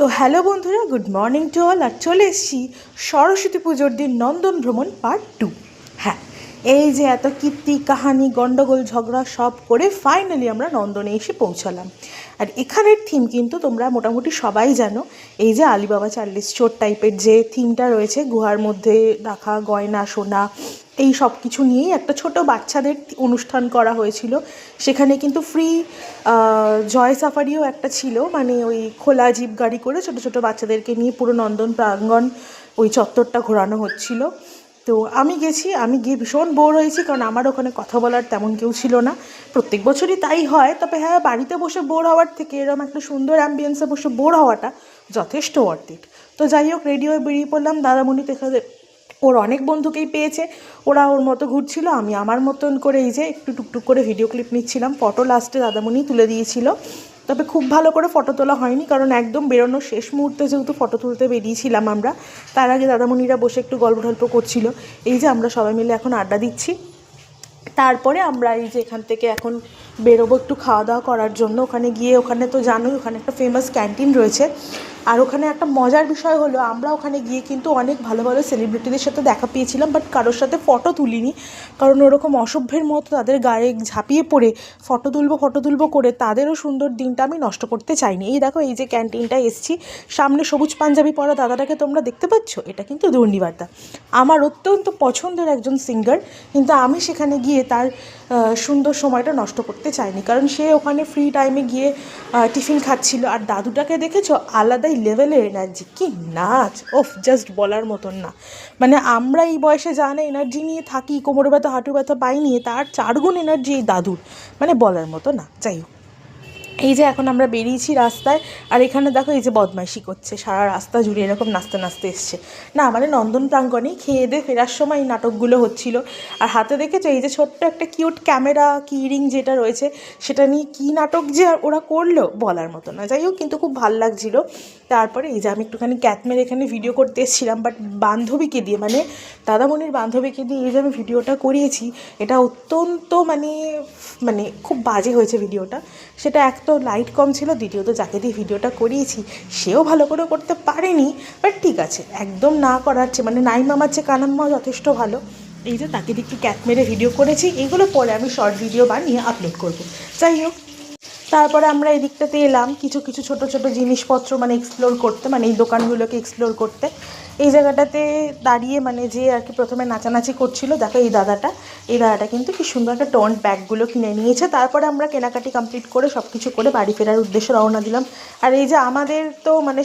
তো হ্যালো বন্ধুরা, good morning to all. আর চলে এসেছি সরস্বতী পুজোর দিন নন্দন ভ্রমণ পার্ট 2। হ্যাঁ, এই যে এত কীর্তি কাহানি গণ্ডগোল ঝগড়া সব করে ফাইনালি আমরা নন্দনে এসে পৌঁছালাম। আর এখানের থিম কিন্তু তোমরা মোটামুটি সবাই জানো। এই যে আলিবাবা চার্লি স্টোর টাইপের যে থিমটা রয়েছে, গুহার মধ্যে রাখা গয়না সোনা এই সব কিছু নিয়েই একটা ছোট বাচ্চাদের অনুষ্ঠান করা হয়েছিল। সেখানে কিন্তু ফ্রি জয় সাফারিও একটা ছিল, মানে ওই খোলা জিপ গাড়ি করে ছোটো ছোটো বাচ্চাদেরকে নিয়ে পুরো নন্দন প্রাঙ্গণ ওই চত্বরটা ঘোরানো হচ্ছিল। তো আমি গেছি, আমি গিয়ে ভীষণ বোর হয়েছি, কারণ আমার ওখানে কথা বলার তেমন কেউ ছিল না। প্রত্যেক বছরই তাই হয়, তবে হ্যাঁ, বাড়িতে বসে বোর হওয়ার থেকে এরকম একটা সুন্দর অ্যাম্বিয়েন্সে বসে বোর হওয়াটা যথেষ্ট ওয়ার্থ ইট। তো যাই হোক, রেডি হয়ে বেরিয়ে পড়লাম। দাদামণি থেকে ওর অনেক বন্ধুকেই পেয়েছে, ওরা ওর মতো ঘুরছিল, আমি আমার মতন করে এই যে একটু টুকটুক করে ভিডিও ক্লিপ নিচ্ছিলাম। ফটো লাস্টে দাদামণি তুলে দিয়েছিল, তবে খুব ভালো করে ফটো তোলা হয়নি, কারণ একদম বেরোনোর শেষ মুহূর্তে যেহেতু ফটো তুলতে বেরিয়েছিলাম আমরা। তার আগে দাদামণিরা বসে একটু গল্প টল্প করছিল। এই যে আমরা সবাই মিলে এখন আড্ডা দিচ্ছি। তারপরে আমরা এই যে এখান থেকে এখন বেরোবো একটু খাওয়া দাওয়া করার জন্য। ওখানে গিয়ে, ওখানে তো জানোই ওখানে একটা ফেমাস ক্যান্টিন রয়েছে। আর ওখানে একটা মজার বিষয় হলো, আমরা ওখানে গিয়ে কিন্তু অনেক ভালো ভালো সেলিব্রিটিদের সাথে দেখা পেয়েছিলাম, বাট কারোর সাথে ফটো তুলিনি, কারণ ওরকম অসভ্যের মতো তাদের গায়ে ঝাঁপিয়ে পড়ে ফটো তুলবো করে তাদেরও সুন্দর দিনটা আমি নষ্ট করতে চাইনি। এই দেখো, এই যে ক্যান্টিনটা এসছি, সামনে সবুজ পাঞ্জাবি পরা দাদাটাকে তোমরা দেখতে পাচ্ছ, এটা কিন্তু দুর্নিবার্তা, আমার অত্যন্ত পছন্দের একজন সিঙ্গার। কিন্তু আমি সেখানে গিয়ে তার সুন্দর সময়টা নষ্ট করতে চাইনি, কারণ সে ওখানে ফ্রি টাইমে গিয়ে টিফিন খাচ্ছিল। আর দাদুটাকে দেখেছো, আলাদাই লেভেলের এনার্জি, কি নাচ! ওফ, জাস্ট বলার মতন না। মানে আমরা এই বয়সে জানে এনার্জি নিয়ে থাকি, কোমরে ব্যথা হাঁটু ব্যথা পাই নিয়ে, তার 4 গুণ এনার্জি এই দাদুর, মানে বলার মতো না। যাই হোক, এই যে এখন আমরা বেরিয়েছি রাস্তায়, আর এখানে দেখো এই যে বদমাইশি করছে সারা রাস্তা জুড়ে, এরকম নাচতে নাচতে এসছে। না, মানে নন্দন প্রাঙ্গণেই খেয়ে দিয়ে ফেরার সময় এই নাটকগুলো হচ্ছিল। আর হাতে দেখেছো এই যে ছোট্ট একটা কিউট ক্যামেরা কিরিং যেটা রয়েছে, সেটা নিয়ে কী নাটক যে ওরা করলো বলার মতো না। যাই হোক, কিন্তু খুব ভালো লাগছিল। তারপরে এই যে আমি একটুখানি ক্যাথমের এখানে ভিডিও করতে এসেছিলাম, বাট বান্ধবীকে দিয়ে, মানে দাদামণির বান্ধবীকে দিয়ে এই যে আমি ভিডিওটা করিয়েছি, এটা অত্যন্ত মানে মানে খুব বাজে হয়েছে ভিডিওটা। সেটা এক তো লাইট কম ছিল, দ্বিতীয়ত যাকে দিয়ে ভিডিওটা করিয়েছি সেও ভালো করে করতে পারেনি। বাট ঠিক আছে, একদম না করার চেয়ে, মানে নাই মামার চেয়ে কানাম্মা যথেষ্ট ভালো। এই যে তাকে দিকে ক্যাট মেরে ভিডিও করেছি, এইগুলো পরে আমি শর্ট ভিডিও বানিয়ে আপলোড করব। যাই হোক, তারপরে আমরা এই দিকটাতে এলাম কিছু কিছু ছোটো ছোটো জিনিসপত্র মানে এক্সপ্লোর করতে, মানে এই দোকানগুলোকে এক্সপ্লোর করতে। এই জায়গাটাতে দাঁড়িয়ে মানে যে আর কি প্রথমে নাচানাচি করছিল, দেখো এই দাদাটা কিন্তু কি সুন্দর একটা টোন্ড ব্যাগগুলো কিনে নিয়েছে। তারপরে আমরা কেনাকাটি কমপ্লিট করে সব কিছু করে বাড়ি ফেরার উদ্দেশ্যে রওনা দিলাম। আর এই যে আমাদের তো মানে